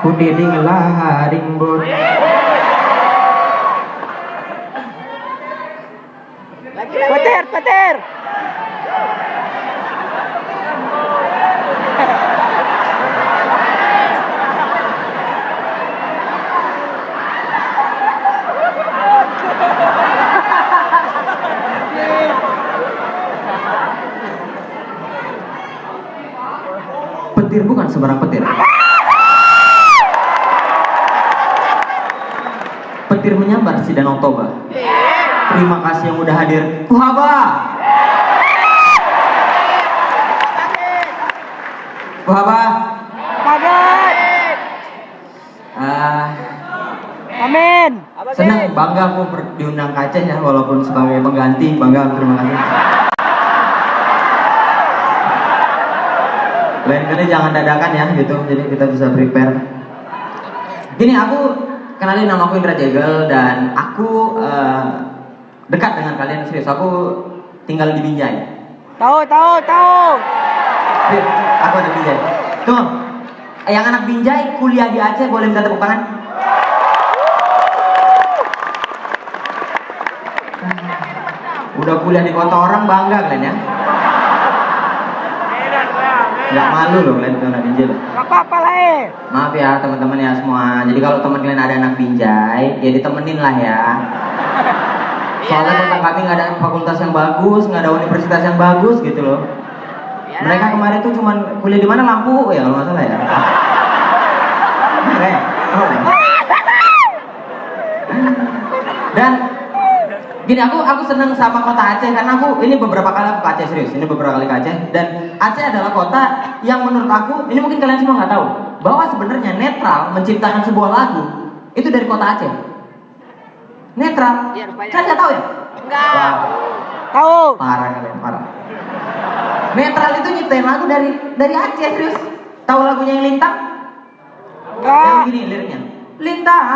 Kudiding laharing bun. Petir, petir. Petir bukan sembarang petir. Petir menyambar si Danau Toba. Terima kasih yang udah hadir. Puhaba. Puhaba. Padat. Amin. Senang, bangga aku diundang ke Aceh ya, walaupun sebagai pengganti. Bangga, terima kasih. Lain kali jangan dadakan ya gitu, jadi kita bisa prepare. Gini, aku kenalin, nama aku Indra Jegel dan aku dekat dengan kalian, serius. Aku tinggal di Binjai. Tahu. Serius, aku ada Binjai. Tuh, yang anak Binjai kuliah di Aceh boleh minta tepuk tangan? Udah kuliah di kota orang, bangga kalian ya. Nggak malu loh kalian itu anak Binjai loh. Gak apa-apa lah Maaf ya teman-teman ya semua. Jadi kalau teman kalian ada anak Binjai, ya ditemenin lah ya. Soalnya kota kami nggak ada fakultas yang bagus, nggak ada universitas yang bagus gitu loh. Mereka kemarin tuh cuman kuliah di mana, Lampu ya kalau nggak salah ya. Dan gini, aku seneng sama kota Aceh karena ini beberapa kali aku ke Aceh, serius. Ini beberapa kali ke Aceh dan Aceh adalah kota yang menurut aku, ini mungkin kalian semua nggak tahu, bahwa sebenarnya netral menciptakan sebuah lagu itu dari kota Aceh. Netral. Kalian nggak tahu ya? Enggak. Tahu. Parah kalian, parah. Netral itu nyiptain lagu dari Aceh, serius. Tahu lagunya yang Lintang? Enggak. Yang gini liriknya. Lintang.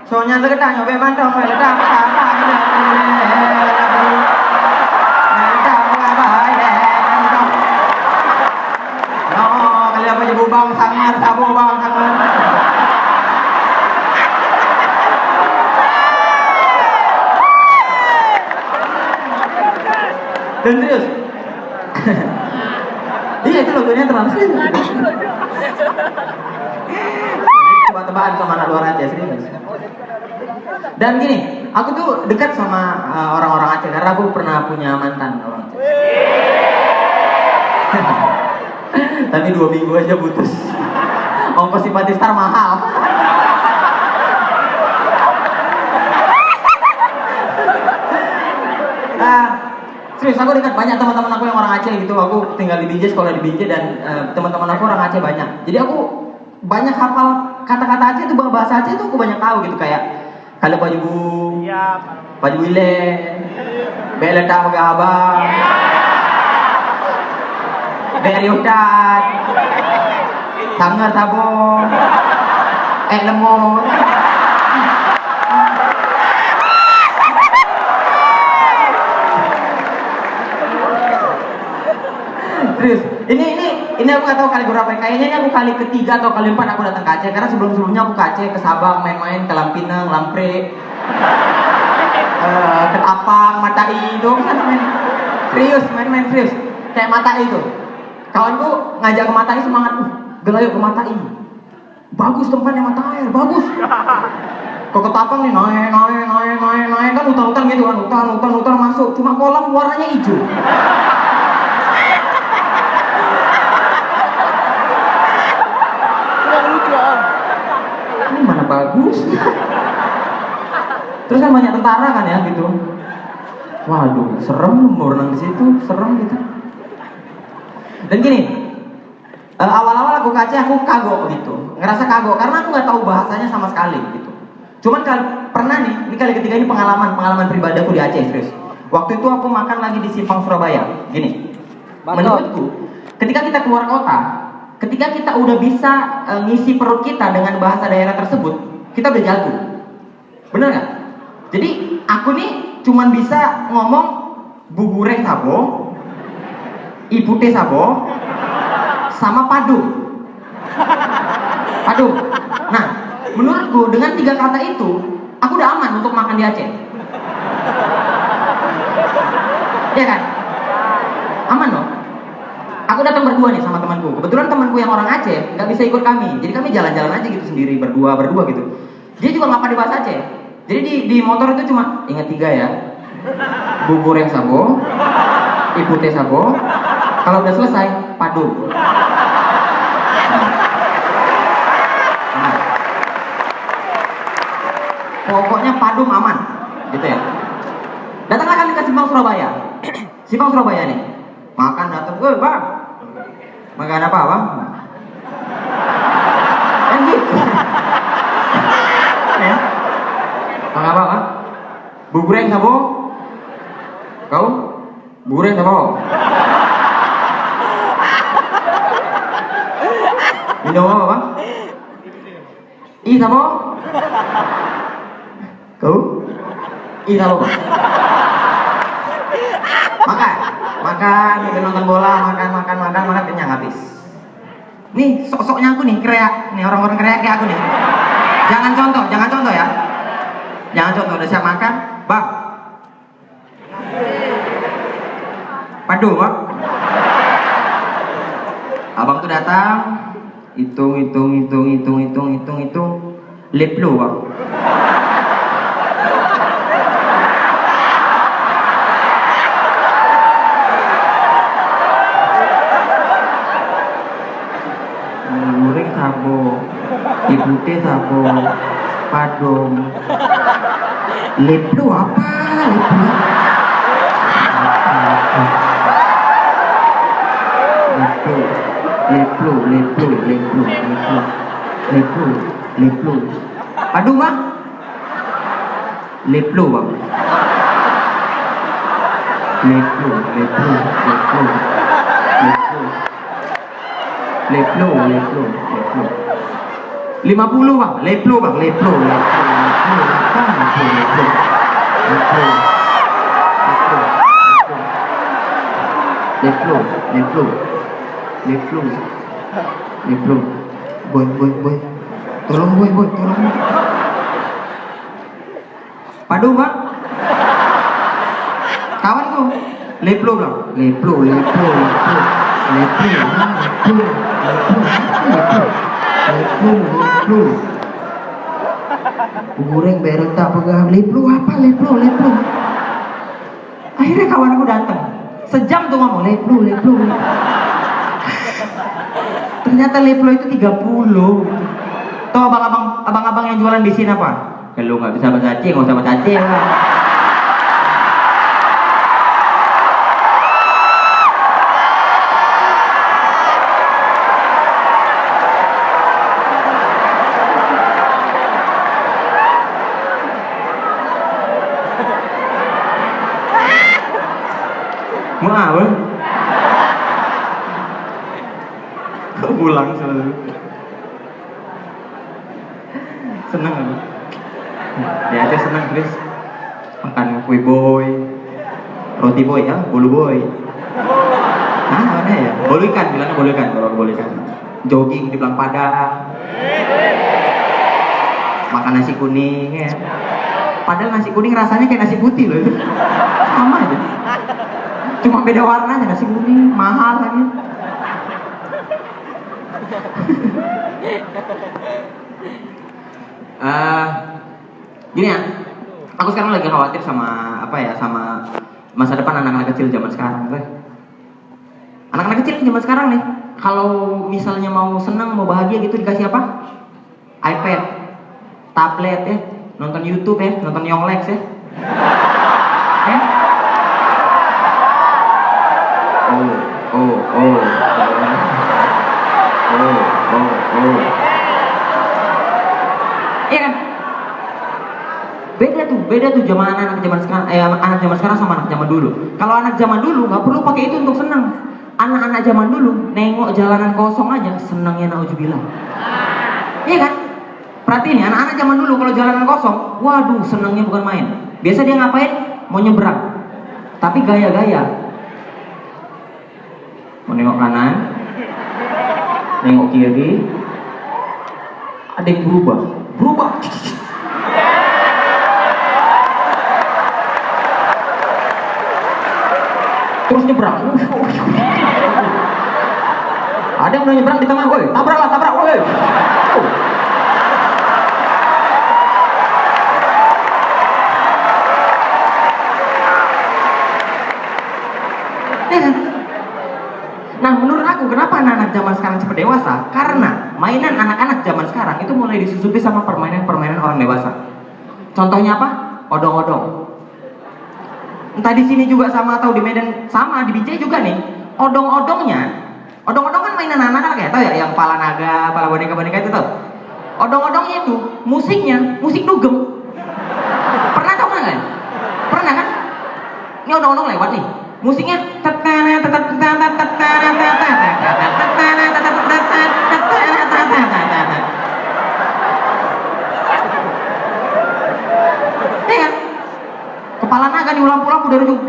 Soalnya terkadang nyobe mantong, ledang apa ini. Kalian punya bubang sangar, sabu bang sangar. Dan serius. Iya, itu logonya terlalu serius. Tebak-tebakan sama anak luar Aceh, serius. Dan gini, aku tuh dekat sama orang-orang Aceh karena aku pernah punya mantan orang Aceh. Tapi 2 minggu aja putus. Ongkos simpati star mahal. Serius, aku dekat banyak teman-teman aku yang orang Aceh gitu. Aku tinggal di Binjai, sekolah di Binjai dan teman-teman aku orang Aceh banyak. Jadi aku banyak hafal kata-kata Aceh itu, bahasa Aceh itu aku banyak tahu gitu, kayak kalau baju bu, baju wile, beleta pakai abang, beri udat, sangar tabung, lemot. Serius, ini aku nggak tahu kali berapa. Kayaknya ini aku kali ketiga atau kali 4 aku datang ke Aceh. Karena sebelumnya aku ke Aceh, ke Sabang, main-main ke Lampinang, Lampre, ke Tapang, Matai itu kan main. Serius, main-main serius. Kayak Matai itu. Kawanku ngajak ke Matai semangat, gelayuk ke Matai. Bagus tempatnya Matai, bagus. Kok ke Tapang nih naik kan hutan-hutan gitu kan, hutan masuk, cuma kolam warnanya hijau. Ini mana bagus. Terus kan banyak tentara kan ya gitu. Waduh, serem berenang di situ, serem gitu. Dan gini, awal-awal aku ke Aceh aku kagok gitu, ngerasa kagok karena aku nggak tahu bahasanya sama sekali gitu. Cuman pernah nih, ini kali ketiga, ini pengalaman pribadi aku di Aceh, serius. Waktu itu aku makan lagi di Simpang Surabaya. Gini, menurutku, ketika kita keluar kota, ketika kita udah bisa ngisi perut kita dengan bahasa daerah tersebut, kita udah jago. Bener nggak? Jadi aku nih cuman bisa ngomong bubure sabo, ibu teh sabo, sama padu. Aduh. Nah, menurutku dengan 3 kata itu, aku udah aman untuk makan di Aceh. Iya kan? Aman loh. Aku datang berdua nih sama temanku. Kebetulan temanku yang orang Aceh nggak bisa ikut kami. Jadi kami jalan-jalan aja gitu sendiri, berdua gitu. Dia juga nggak pandai bahasa Aceh. Jadi di motor itu cuma ingat 3 ya. Bubur yang sabo, ibu teh sabo. Kalau udah selesai, padu. Nah. Pokoknya padum aman, gitu ya. Datanglah kami ke Simpang Surabaya. Simpang Surabaya nih. Makan datang, bang. Makan apa bang? Kan gitu. Ya. Makan apa bang? Bubur yang sabo. Kau? Bubur yang sabo. Minum apa bang? Ih sabo. Kau? Ih sabo bang. Makan, nonton bola, makan, kenyang habis. Nih, sok-soknya aku nih, kreak. Nih, orang-orang kreak kayak aku nih. Jangan contoh ya. Jangan contoh, udah siap makan, bang. Padu, bang. Abang tuh datang, hitung. Leplo, bang. Sabo, ibu teh sabo, padum, leplo apa? Leplo. Padum bang? Leplo bang. Leplo. 50 bang, leplo. Boy. Tolong boy. Padu bang. Kawanku, leplo bang. Leplo. Goreng bereng tak pegang. Leplo. Akhirnya kawanku datang. Sejam tuh ngomong leplo. Ternyata leplo itu 30. Tuh abang-abang yang jualan di sini apa? Kalau nggak bisa bahasa Aceh, nggak usah bahasa Aceh lah. Mau apa? Kau pulang selalu. Senang aku. Ya aja senang Chris. Makan kue boy, roti boy ya, bolu boy. Mana ya? Bolu ikan, bilangnya bolu ikan. Kalau bolu ikan. Jogging di Belang Padang. Makan nasi kuning ya. Padahal nasi kuning rasanya kayak nasi putih loh itu. Sama aja. Cuma beda warnanya, nasi kuning mahal lagi. Gini ya, aku sekarang lagi khawatir sama sama masa depan anak-anak kecil zaman sekarang, Anak-anak kecil zaman sekarang nih, kalau misalnya mau senang, mau bahagia gitu dikasih apa? iPad, tablet ya, nonton YouTube ya, nonton Yonglex ya. Iya kan? Beda tuh anak zaman sekarang sama anak zaman dulu. Kalau anak zaman dulu nggak perlu pakai itu untuk senang. Anak-anak zaman dulu nengok jalanan kosong aja senangnya nauzubillah. Iya kan? Perhatiin nih, anak-anak zaman dulu kalau jalanan kosong, waduh senangnya bukan main. Biasa dia ngapain? Mau nyebrang. Tapi gaya-gaya. Mau nengok kanan, nengok kiri, Ada yang berubah. Terus nyebrang. Ada yang udah nyebrang di tengah, woi, tabrak, woi. Nah, menurut aku kenapa anak-anak zaman sekarang cepat dewasa? Karena mainan anak-anak zaman sekarang itu mulai disusupi sama permainan-permainan orang dewasa. Contohnya apa? Odong-odong. Entah di sini juga sama atau di Medan sama, di Binjai juga nih. Odong-odong kan mainan anak-anak ya, tau ya? Yang pala naga, pala boneka-boneka itu tau? Odong-odongnya itu musiknya musik dugem. Pernah tau nggak? Pernah kan? Ini odong-odong lewat nih. Musiknya kepala naga di lampu-lampu dari ujung.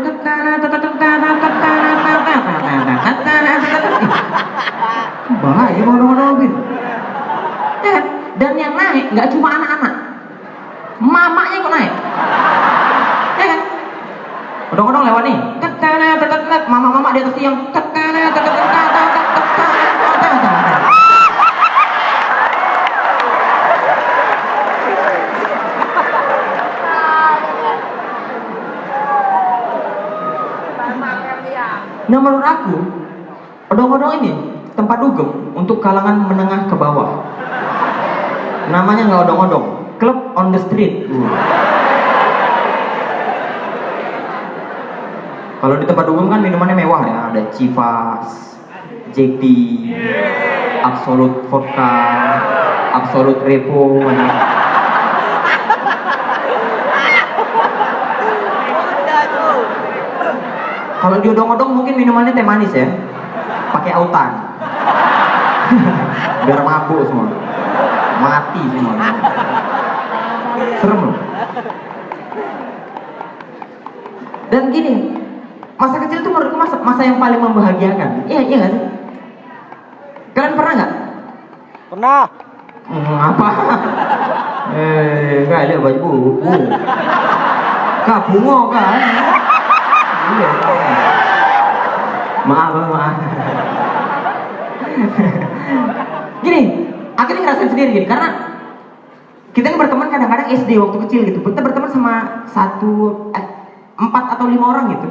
Bahaya odong-odong gitu. Dan yang naik nggak cuma anak-anak, mamanya ikut naik. Ya kan? Odong-odong lewat nih. Mama-mama di atas tiang. Nah, menurut aku odong-odong ini tempat dugem untuk kalangan menengah ke bawah. Namanya nggak odong-odong, club on the street. Kalau di tempat dugem kan minumannya mewah ya, ada Chivas, JD, Absolut Vodka, Absolut Repo. Kalau di odong-odong mungkin minumannya teh manis ya, pakai autan, biar mabuk semua, mati semua. Serem loh. Dan gini, masa kecil itu menurutku masa yang paling membahagiakan. Iya nggak sih? Kalian pernah nggak? Pernah. Apa? Nggak ada baju buku. Kak bungo kan? Iya. Maaf. Gini, akhirnya ngerasain sendiri gini, karena kita ini berteman kadang-kadang SD waktu kecil gitu. Kita berteman sama 4 atau 5 orang gitu.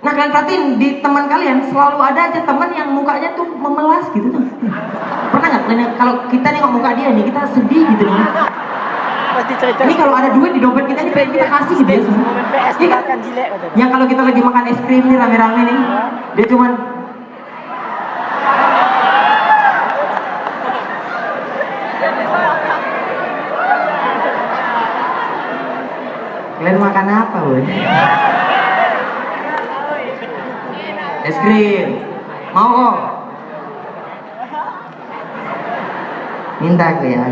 Nah, kalian perhatiin di teman kalian selalu ada aja teman yang mukanya tuh memelas gitu tuh. Pernah nggak kalian kalau kita nengok muka dia nih, kita sedih gitu nih. Pasti cerita. Ini kalau ada duit di dompet kita nih pengen kita kasih gitu ya semua. PS Iya kan? akan jilek katanya. Yang kalau kita lagi makan es krim nih rame-rame nih, dia cuman kalian makan apa, woy? Es krim. Mau kok? Minta aku ya.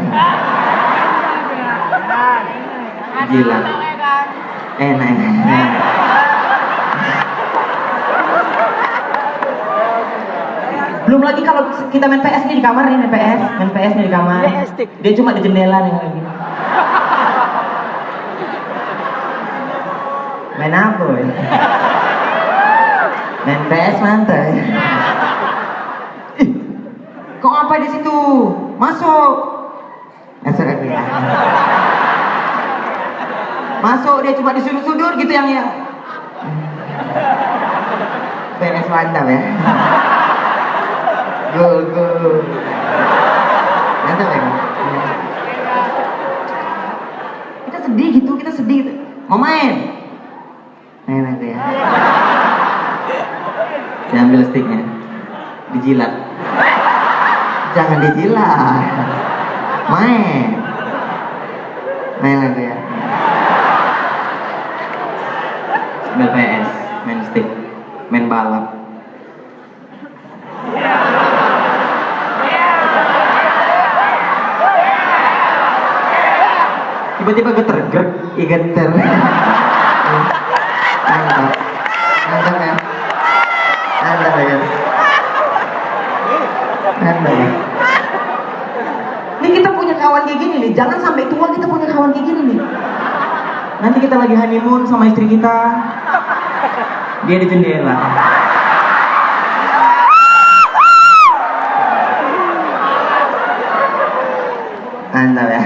Gila. Enak. Belum lagi kalau kita main PS nih di kamar nih, main PS nih di kamar. Dia cuma di jendela nih lagi. Main apa, woy? Main PS mantai. Ih, kok ngapain di situ? Masuk aku ya. Masuk, dia cuma disudur-sudur gitu yang PS mantap ya. Go. Mantap ya. Kita sedih gitu. Mau main aku ya. Diambil sticknya, dijilat. Jangan dijilat. Main aku ya. Main PS, main stick, main balap. Tiba-tiba geter. Mantap ya. Ini kita punya kawan kayak gini nih, jangan sampai tua kita punya kawan kayak gini nih. Nanti kita lagi honeymoon sama istri kita, dia di jendela. Mantap ya.